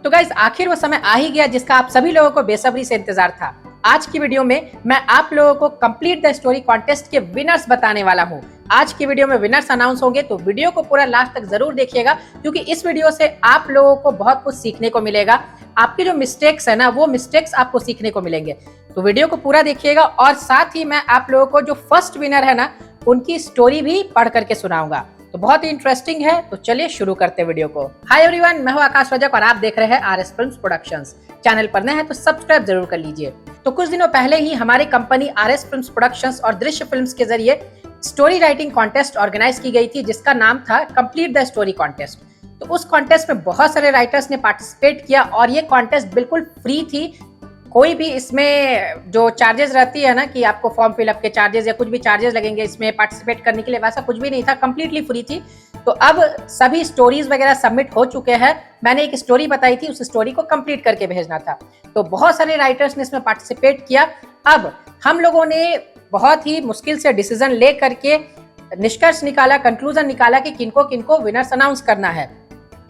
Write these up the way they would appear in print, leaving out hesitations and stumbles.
तो गाइस आखिर वो समय आ ही गया जिसका आप सभी लोगों को बेसब्री से इंतजार था। आज की वीडियो में मैं आप लोगों को कंप्लीट द स्टोरी कॉन्टेस्ट के विनर्स बताने वाला हूँ। आज की वीडियो में विनर्स अनाउंस होंगे, तो वीडियो को पूरा लास्ट तक जरूर देखिएगा क्योंकि इस वीडियो से आप लोगों को बहुत कुछ सीखने को मिलेगा। आपके जो मिस्टेक्स है ना, वो मिस्टेक्स आपको सीखने को मिलेंगे। तो वीडियो को पूरा देखिएगा और साथ ही मैं आप लोगों को जो फर्स्ट विनर है ना, उनकी स्टोरी भी पढ़ करके सुनाऊंगा। तो बहुत ही इंटरेस्टिंग है, तो चलिए शुरू करते हैं वीडियो को। हाय एवरीवन, मैं हूं आकाश रजक और आप देख रहे हैं आरएस फिल्म्स प्रोडक्शंस। चैनल पर नए हैं तो सब्सक्राइब जरूर कर लीजिए। तो कुछ दिनों पहले ही हमारी कंपनी आरएस फिल्म्स प्रोडक्शंस और दृश्य फिल्म्स के जरिए स्टोरी राइटिंग कॉन्टेस्ट ऑर्गेनाइज की गई थी, जिसका नाम था कंप्लीट द स्टोरी कॉन्टेस्ट। तो उस कॉन्टेस्ट में बहुत सारे राइटर्स ने पार्टिसिपेट किया और ये कॉन्टेस्ट बिल्कुल फ्री थी। कोई भी इसमें जो चार्जेस रहती है ना कि आपको फॉर्म फिलअप के चार्जेस या कुछ भी चार्जेस लगेंगे इसमें पार्टिसिपेट करने के लिए, वैसा कुछ भी नहीं था, कंप्लीटली फ्री थी। तो अब सभी स्टोरीज वगैरह सबमिट हो चुके हैं। मैंने एक स्टोरी बताई थी, उस स्टोरी को कंप्लीट करके भेजना था। तो बहुत सारे राइटर्स ने इसमें पार्टिसिपेट किया। अब हम लोगों ने बहुत ही मुश्किल से डिसीजन ले करके निष्कर्ष निकाला, कंक्लूजन निकाला कि किनको किनको विनर्स अनाउंस करना है।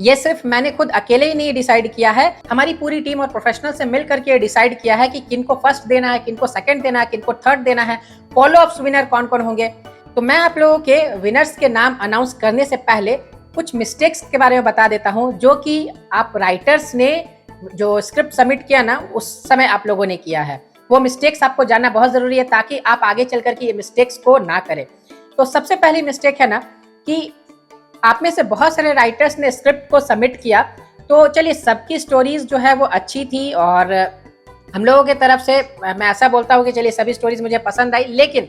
ये सिर्फ मैंने खुद अकेले ही नहीं डिसाइड किया है, हमारी पूरी टीम और प्रोफेशनल से मिल करके डिसाइड किया है कि किनको फर्स्ट देना है, किनको सेकंड देना है, किनको थर्ड देना है, फॉलो अप्स विनर कौन कौन होंगे। तो मैं आप लोगों के विनर्स के नाम अनाउंस करने से पहले कुछ मिस्टेक्स के बारे में बता देता हूं, जो कि आप राइटर्स ने जो स्क्रिप्ट सबमिट किया ना, उस समय आप लोगों ने किया है। वो मिस्टेक्स आपको जानना बहुत जरूरी है ताकि आप आगे चल करके ये मिस्टेक्स को ना करें। तो सबसे पहली मिस्टेक है ना कि आप में से बहुत सारे राइटर्स ने स्क्रिप्ट को सबमिट किया। तो चलिए, सबकी स्टोरीज जो है वो अच्छी थी और हम लोगों की तरफ से मैं ऐसा बोलता हूँ कि चलिए सभी स्टोरीज मुझे पसंद आई, लेकिन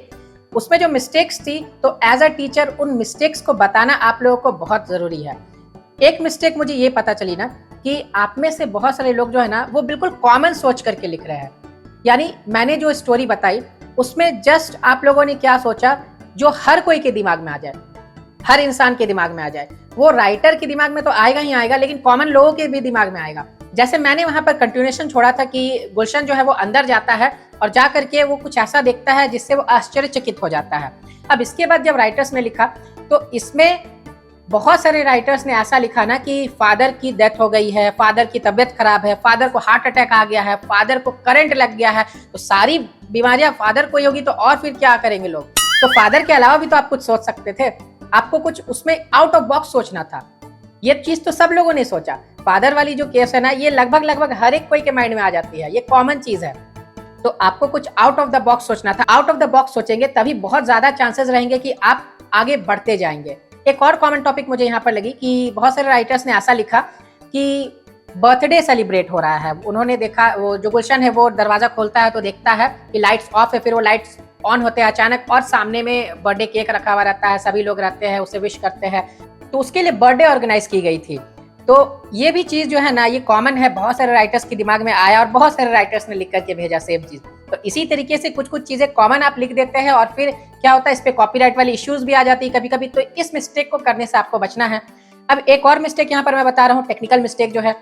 उसमें जो मिस्टेक्स थी तो एज अ टीचर उन मिस्टेक्स को बताना आप लोगों को बहुत जरूरी है। एक मिस्टेक मुझे ये पता चली ना कि आप में से बहुत सारे लोग जो है ना वो बिल्कुल कॉमन सोच करके लिख रहे हैं। यानी मैंने जो स्टोरी बताई उसमें जस्ट आप लोगों ने क्या सोचा, जो हर कोई के दिमाग में आ जाए, हर इंसान के दिमाग में आ जाए। वो राइटर के दिमाग में तो आएगा ही आएगा, लेकिन कॉमन लोगों के भी दिमाग में आएगा। जैसे मैंने वहां पर कंटिन्यूएशन छोड़ा था कि गुलशन जो है वो अंदर जाता है और जा करके वो कुछ ऐसा देखता है जिससे वो आश्चर्यचकित हो जाता है। अब इसके बाद जब राइटर्स ने लिखा तो इसमें बहुत सारे राइटर्स ने ऐसा लिखा ना कि फादर की डेथ हो गई है, फादर की तबीयत खराब है, फादर को हार्ट अटैक आ गया है, फादर को करंट लग गया है। तो सारी बीमारियां फादर को ही होगी तो और फिर क्या करेंगे लोग। तो फादर के अलावा भी तो आप कुछ सोच सकते थे, आपको कुछ उसमें आउट ऑफ बॉक्स सोचना था। ये चीज तो सब लोगों ने सोचा। फादर वाली जो केस है ना, ये लगभग हर एक कोई के माइंड में आ जाती है, ये कॉमन चीज है। तो आपको कुछ आउट ऑफ द बॉक्स सोचना था। आउट ऑफ द बॉक्स सोचेंगे तभी बहुत ज्यादा चांसेस रहेंगे कि आप आगे बढ़ते जाएंगे। एक और कॉमन टॉपिक मुझे यहाँ पर लगी कि बहुत सारे राइटर्स ने ऐसा लिखा कि बर्थडे सेलिब्रेट हो रहा है। उन्होंने देखा, वो जो गुलशन है वो दरवाजा खोलता है तो देखता है कि लाइट्स ऑफ है, फिर वो लाइट्स ऑन होते हैं अचानक और सामने में बर्थडे केक रखा हुआ रहता है, सभी लोग रहते हैं, उसे विश करते हैं। तो उसके लिए बर्थडे ऑर्गेनाइज की गई थी। तो ये भी चीज जो है ना, ये कॉमन है, बहुत सारे राइटर्स के दिमाग में आया और बहुत सारे राइटर्स ने लिख करके भेजा सेम चीज। तो इसी तरीके से कुछ कुछ चीजें कॉमन आप लिख देते हैं और फिर क्या होता है, इस पे कॉपीराइट वाली इश्यूज भी आ जाती है कभी कभी। तो इस मिस्टेक को करने से आपको बचना है। अब एक और मिस्टेक यहाँ पर मैं बता रहा हूँ, टेक्निकल मिस्टेक जो है।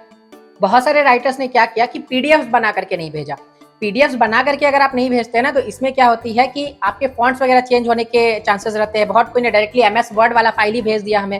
बहुत सारे राइटर्स ने क्या किया कि पीडीएफ बना करके नहीं भेजा। पीडीएफ बना करके अगर आप नहीं भेजते ना, तो इसमें क्या होती है कि आपके फॉन्ट्स वगैरह चेंज होने के चांसेस रहते हैं। बहुत कोई ने डायरेक्टली एमएस वर्ड वाला फाइल ही भेज दिया हमें,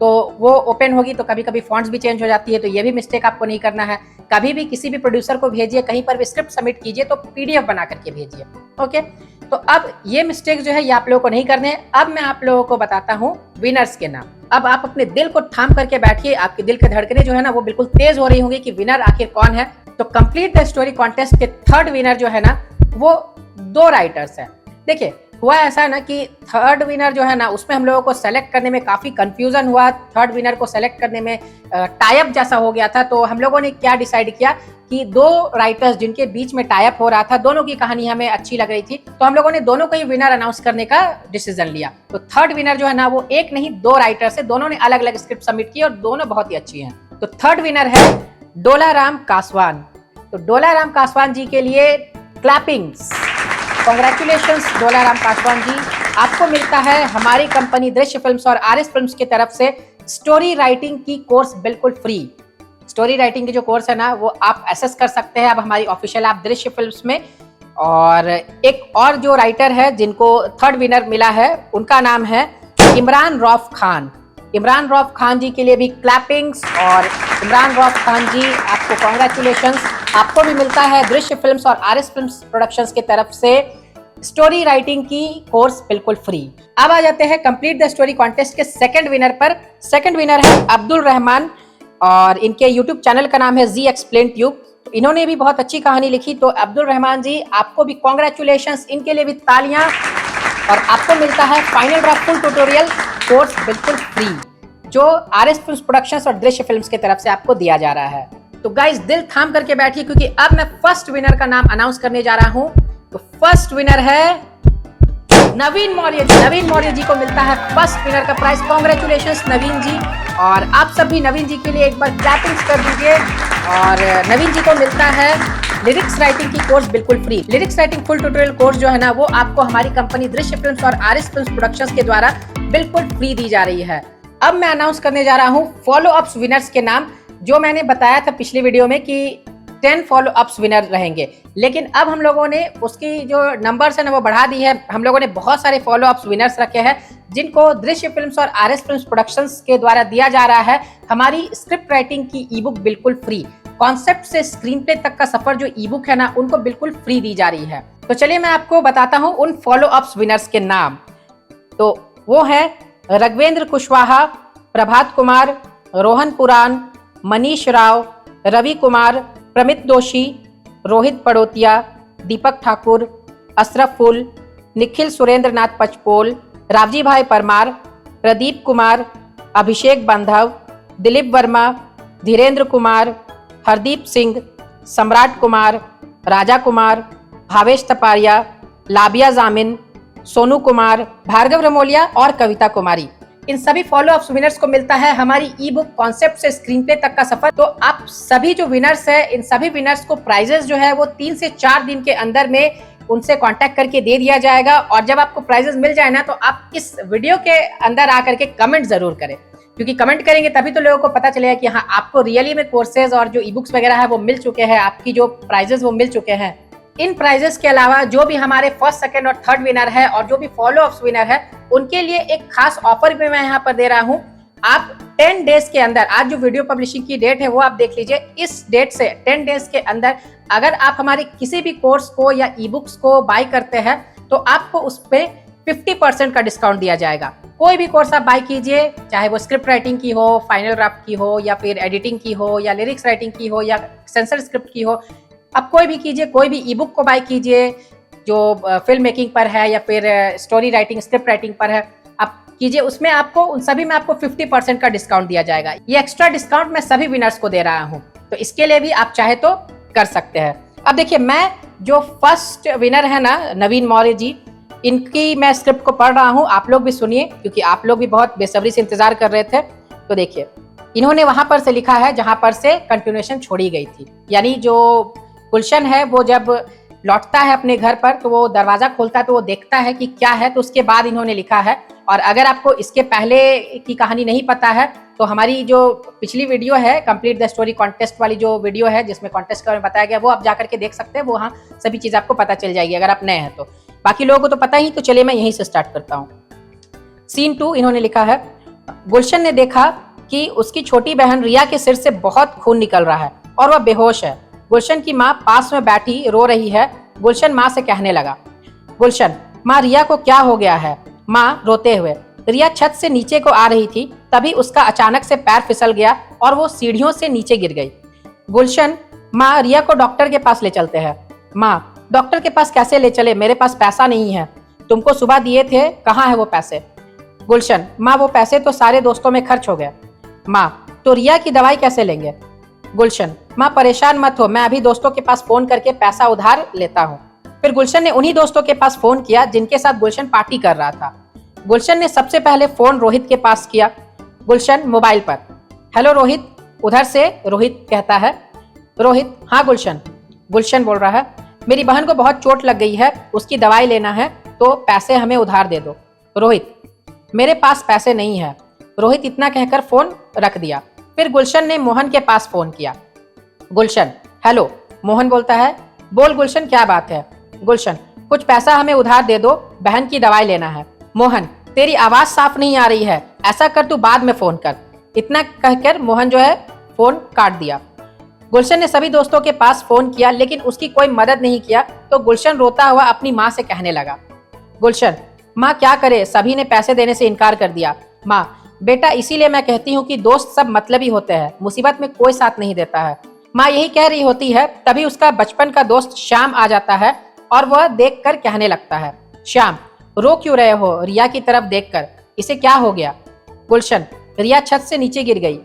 तो वो ओपन होगी तो कभी कभी फॉन्ट्स भी चेंज हो जाती है। तो ये भी मिस्टेक आपको नहीं करना है। कभी भी किसी भी प्रोड्यूसर को भेजिए, कहीं पर भी स्क्रिप्ट सबमिट कीजिए तो पीडीएफ बना करके भेजिए। ओके, तो अब ये मिस्टेक जो है ये आप लोगों को नहीं करने हैं। अब मैं आप लोगों को बताता हूँ विनर्स के नाम। अब आप अपने दिल को थाम करके बैठिए, आपके दिल के धड़कने जो है ना वो बिल्कुल तेज हो रही होंगी कि विनर आखिर कौन है। तो कंप्लीट द स्टोरी कॉन्टेस्ट के थर्ड विनर जो है ना, वो दो राइटर्स हैं। देखिए, हुआ ऐसा ना कि थर्ड विनर जो है ना, उसमें हम लोगों को सेलेक्ट करने में काफी कंफ्यूजन हुआ। थर्ड विनर को सेलेक्ट करने में टाइप जैसा हो गया था। तो हम लोगों ने क्या डिसाइड किया कि दो राइटर्स जिनके बीच में टाइप हो रहा था, दोनों की कहानी हमें अच्छी लग रही थी, तो हम लोगों ने दोनों को ही विनर अनाउंस करने का डिसीजन लिया। तो थर्ड विनर जो है ना, वो एक नहीं दो राइटर्स है, दोनों ने अलग अलग स्क्रिप्ट सबमिट की और दोनों बहुत ही अच्छी हैं। तो थर्ड विनर है डोलाराम कासवान। तो डोलाराम कासवान जी के लिए क्लैपिंग्स। कांग्रेचुलेशंस डोलाराम कासवान जी, आपको मिलता है हमारी कंपनी दृश्य फिल्म्स और आरएस फिल्म्स की तरफ से स्टोरी राइटिंग की कोर्स बिल्कुल फ्री। स्टोरी राइटिंग की जो कोर्स है ना, वो आप एक्सेस कर सकते हैं अब हमारी ऑफिशियल ऐप दृश्य फिल्म्स में। और एक और जो राइटर है जिनको थर्ड विनर मिला है, उनका नाम है इमरान रौफ खान। इमरान रऊफ खान जी के लिए भी क्लैपिंग्स। और इमरान रऊफ खान जी, आपको कॉन्ग्रेचुलेशंस। आपको भी मिलता है दृश्य फिल्म्स और आरएस फिल्म्स प्रोडक्शंस की तरफ से स्टोरी राइटिंग की कोर्स बिल्कुल फ्री। अब आ जाते हैं कंप्लीट द स्टोरी कॉन्टेस्ट के सेकंड विनर पर। सेकंड विनर है अब्दुल रहमान और इनके यूट्यूब चैनल का नाम है जी एक्सप्लेन ट्यूब। इन्होंने भी बहुत अच्छी कहानी लिखी। तो अब्दुल रहमान जी, आपको भी कॉन्ग्रेचुलेशंस, इनके लिए भी तालियां। और आपको मिलता है final draft full tutorial course बिल्कुल फ्री, जो आरएस फिल्म्स प्रोडक्शंस और दृश्य फिल्म्स की तरफ से आपको दिया जा रहा है। तो गाइस, दिल थाम करके बैठिए, क्योंकि अब मैं फर्स्ट विनर का नाम अनाउंस करने जा रहा हूं। तो फर्स्ट विनर है नवीन मौर्य जी। नवीन मौर्य जी को मिलता है फर्स्ट विनर का प्राइज। कॉन्ग्रेचुलेशंस नवीन जी। और आप सभी नवीन जी के लिए एक बार क्लैपिंग्स कर दीजिए। और नवीन जी को मिलता है लिरिक्स राइटिंग की कोर्स बिल्कुल free. Lyrics writing full tutorial course जो है ना, वो आपको हमारी कंपनी दृश्य फिल्म्स और आरएस फिल्म्स प्रोडक्शंस के द्वारा बिल्कुल फ्री दी जा रही है। अब मैं अनाउंस करने जा रहा हूँ फॉलो अप्स विनर्स के नाम। जो मैंने बताया था पिछली वीडियो में कि 10 फॉलो अप्स विनर रहेंगे, लेकिन अब हम लोगों ने उसकी जो नंबर्स है ना वो बढ़ा दी है। हम लोगों ने बहुत सारे फॉलो अप्स विनर्स रखे हैं, जिनको दृश्य फिल्म्स और आरएस फिल्म्स प्रोडक्शंस के द्वारा दिया जा रहा है हमारी स्क्रिप्ट राइटिंग की ई बुक बिल्कुल फ्री। कॉन्सेप्ट से स्क्रीन प्ले तक का सफर जो ई बुक है ना, उनको बिल्कुल फ्री दी जा रही है। तो चलिए मैं आपको बताता हूँ उन फॉलो अप्स विनर्स के नाम। तो वो है रघवेंद्र कुशवाहा, प्रभात कुमार, रोहन पुरान, मनीष राव, रवि कुमार, प्रमित दोषी, रोहित पड़ोतिया, दीपक ठाकुर, अशरफुल, निखिल सुरेंद्र नाथ पचपोल, रावजी भाई परमार, प्रदीप कुमार, अभिषेक बांधव, दिलीप वर्मा, धीरेन्द्र कुमार, हरदीप सिंह, सम्राट कुमार, राजा कुमार, भावेश तपारिया, लाबिया जामिन, सोनू कुमार, भार्गव रमोलिया और कविता कुमारी। इन सभी फॉलो अप्स विनर्स को मिलता है हमारी ई बुक कॉन्सेप्ट से स्क्रीन प्ले तक का सफर। तो आप सभी जो विनर्स है, इन सभी विनर्स को प्राइजेस जो है वो 3 से 4 दिन के अंदर में उनसे कांटेक्ट करके दे दिया जाएगा। और जब आपको प्राइजेस मिल जाए ना, तो आप इस वीडियो के अंदर आकर के कमेंट जरूर करें, क्योंकि कमेंट करेंगे तभी तो लोगों को पता चलेगा कि हाँ, आपको रियली में कोर्सेज और जो ई बुक्स वगैरह है वो मिल चुके हैं, आपकी जो प्राइजेस वो मिल चुके हैं। इन प्राइजेस के अलावा जो भी हमारे फर्स्ट, सेकंड और थर्ड विनर है और जो भी फॉलो अप्स विनर है, उनके लिए एक खास ऑफर भी मैं यहाँ पर दे रहा हूँ। आप 10 डेज के अंदर, आज जो वीडियो पब्लिशिंग की डेट है वो आप देख लीजिए, इस डेट से 10 डेज के अंदर अगर आप हमारे किसी भी कोर्स को या ई बुक्स को बाय करते हैं, तो आपको उस पर 50% का डिस्काउंट दिया जाएगा। कोई भी कोर्स आप बाय कीजिए, चाहे वो स्क्रिप्ट राइटिंग की हो, फाइनल ड्राफ्ट की हो, या फिर एडिटिंग की हो, या लिरिक्स राइटिंग की हो, या सेंसर स्क्रिप्ट की हो, आप कोई भी कीजिए। कोई भी ई बुक को बाय कीजिए जो फिल्म मेकिंग पर है या फिर स्टोरी राइटिंग, स्क्रिप्ट राइटिंग पर है, आप कीजिए। उसमें आपको, उन सभी में आपको 50% का डिस्काउंट दिया जाएगा। ये एक्स्ट्रा डिस्काउंट मैं सभी विनर्स को दे रहा हूँ, तो इसके लिए भी आप चाहे तो कर सकते हैं। अब देखिए, मैं जो फर्स्ट विनर है ना, नवीन मौर्य जी, इनकी मैं स्क्रिप्ट को पढ़ रहा हूँ। आप लोग भी सुनिए, क्योंकि आप लोग भी बहुत बेसब्री से इंतजार कर रहे थे। तो देखिए, इन्होंने वहां पर से लिखा है जहां पर से कंटिन्यूएशन छोड़ी गई थी। यानी जो गुलशन है वो जब लौटता है अपने घर पर, तो वो दरवाजा खोलता है तो वो देखता है कि क्या है, तो उसके बाद इन्होंने लिखा है। और अगर आपको इसके पहले की कहानी नहीं पता है, तो हमारी जो पिछली वीडियो है, कंप्लीट द स्टोरी कॉन्टेस्ट वाली जो वीडियो है, जिसमें कॉन्टेस्ट के बारे में बताया गया, वो आप जाकर के देख सकते हैं। वो वहाँ सभी चीज़ आपको पता चल जाएगी अगर आप नए हैं तो। बाकी लोगों को तो पता ही, तो चलिए मैं यहीं से स्टार्ट करता हूँ। सीन 2 इन्होंने लिखा है, गुलशन ने देखा कि उसकी छोटी बहन रिया के सिर से बहुत खून निकल रहा है और वह बेहोश है। गुलशन की माँ पास में बैठी रो रही है। गुलशन माँ से कहने लगा, गुलशन, माँ रिया को क्या हो गया है? माँ रोते हुए। रिया छत से नीचे को आ रही थी, तभी उसका अचानक से पैर फिसल गया और वो सीढ़ियों से नीचे गिर गई। गुलशन, माँ रिया को डॉक्टर के पास ले चलते हैं। माँ, डॉक्टर के पास कैसे ले चले? मेरे पास पैसा नहीं है, तुमको सुबह दिए थे, कहाँ है वो पैसे? गुलशन, माँ वो पैसे तो सारे दोस्तों में खर्च हो गए। माँ, तो रिया की दवाई कैसे लेंगे? गुलशन, माँ परेशान मत हो, मैं अभी दोस्तों के पास फोन करके पैसा उधार लेता हूँ। फिर गुलशन ने उन्हीं दोस्तों के पास फोन किया जिनके साथ गुलशन पार्टी कर रहा था। गुलशन ने सबसे पहले फोन रोहित के पास किया। गुलशन मोबाइल पर, हेलो रोहित। उधर से रोहित कहता है, रोहित, हाँ गुलशन। गुलशन बोल रहा है, मेरी बहन को बहुत चोट लग गई है, उसकी दवाई लेना है, तो पैसे हमें उधार दे दो। रोहित, मेरे पास पैसे नहीं है। रोहित इतना कहकर फोन रख दिया। फिर गुलशन ने मोहन के पास फोन किया। गुलशन, हेलो। मोहन बोलता है, बोल गुलशन, क्या बात है? गुलशन, कुछ पैसा हमें उधार दे दो, बहन की दवाई लेना है। मोहन, तेरी आवाज साफ नहीं आ रही है, ऐसा कर तू बाद में फोन कर। इतना कहकर मोहन जो है फोन काट दिया। गुलशन ने सभी दोस्तों के पास फोन किया लेकिन उसकी कोई मदद नहीं किया तो गुलशन रोता हुआ अपनी माँ से कहने लगा, गुलशन, माँ क्या करे, सभी ने पैसे देने से इनकार कर दिया। माँ, बेटा इसीलिए मैं कहती हूँ कि दोस्त सब मतलबी होते हैं, मुसीबत में कोई साथ नहीं देता है। माँ यही कह रही होती है, तभी उसका बचपन का दोस्त श्याम आ जाता है और वह देखकर कहने लगता है, श्याम रो क्यों रहे हो रिया की तरफ देखकर, इसे क्या हो गया? गुलशन, रिया छत से नीचे गिर गई।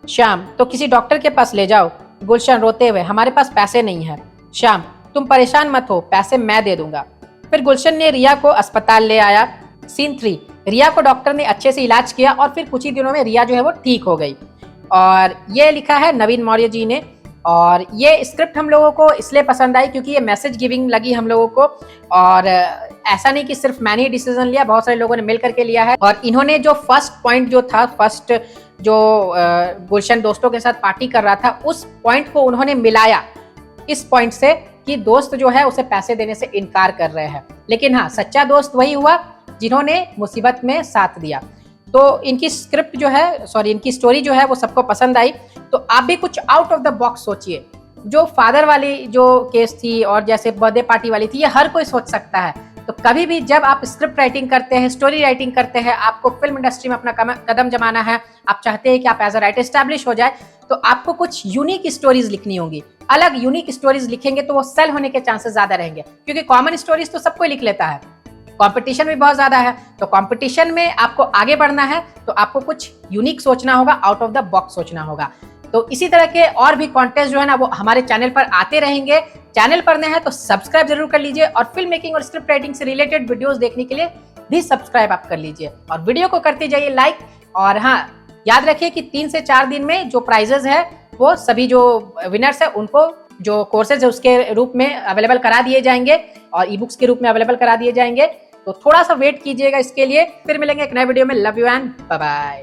श्याम, तो किसी डॉक्टर के पास ले जाओ। गुलशन रोते हुए, हमारे पास पैसे नहीं है। श्याम, तुम परेशान मत हो, पैसे मैं दे दूंगा। फिर गुलशन ने रिया को अस्पताल ले आया। सीन 3, रिया को डॉक्टर ने अच्छे से इलाज किया और फिर कुछ ही दिनों में रिया जो है वो ठीक हो गई। और ये लिखा है नवीन मौर्य जी ने। और ये स्क्रिप्ट हम लोगों को इसलिए पसंद आई क्योंकि ये मैसेज गिविंग लगी हम लोगों को। और ऐसा नहीं कि सिर्फ मैंने ही डिसीजन लिया, बहुत सारे लोगों ने मिल करके लिया है। और इन्होंने जो फर्स्ट पॉइंट जो था, फर्स्ट जो गुलशन दोस्तों के साथ पार्टी कर रहा था, उस पॉइंट को उन्होंने मिलाया इस पॉइंट से कि दोस्त जो है उसे पैसे देने से इनकार कर रहे हैं। लेकिन हाँ, सच्चा दोस्त वही हुआ जिन्होंने मुसीबत में साथ दिया। तो इनकी स्क्रिप्ट जो है, इनकी स्टोरी जो है वो सबको पसंद आई। तो आप भी कुछ आउट ऑफ द बॉक्स सोचिए। जो फादर वाली जो केस थी और जैसे बर्थडे पार्टी वाली थी, ये हर कोई सोच सकता है। तो कभी भी जब आप स्क्रिप्ट राइटिंग करते हैं, स्टोरी राइटिंग करते हैं, आपको फिल्म इंडस्ट्री में अपना कदम जमाना है, आप चाहते हैं कि आप एज अ राइटर एस्टैब्लिश हो जाए, तो आपको कुछ यूनिक स्टोरीज लिखनी होंगी। अलग यूनिक स्टोरीज लिखेंगे तो वो सेल होने के चांसेस ज्यादा रहेंगे, क्योंकि कॉमन स्टोरीज तो सब कोई लिख लेता है, कंपटीशन भी बहुत ज्यादा है। तो कंपटीशन में आपको आगे बढ़ना है तो आपको कुछ यूनिक सोचना होगा, आउट ऑफ द बॉक्स सोचना होगा। तो इसी तरह के और भी कॉन्टेस्ट जो है ना वो हमारे चैनल पर आते रहेंगे। चैनल पर नए हैं तो सब्सक्राइब जरूर कर लीजिए और फिल्म मेकिंग और स्क्रिप्ट राइटिंग से रिलेटेड वीडियोस देखने के लिए भी सब्सक्राइब आप कर लीजिए और वीडियो को करते जाइए लाइक। और हाँ, याद रखिए कि 3 से 4 दिन में जो प्राइजेस है वो सभी जो विनर्स है उनको जो कोर्सेज है उसके रूप में अवेलेबल करा दिए जाएंगे और ई बुक्स के रूप में अवेलेबल करा दिए जाएंगे। तो थोड़ा सा वेट कीजिएगा इसके लिए। फिर मिलेंगे एक नए वीडियो में। Love you and bye bye.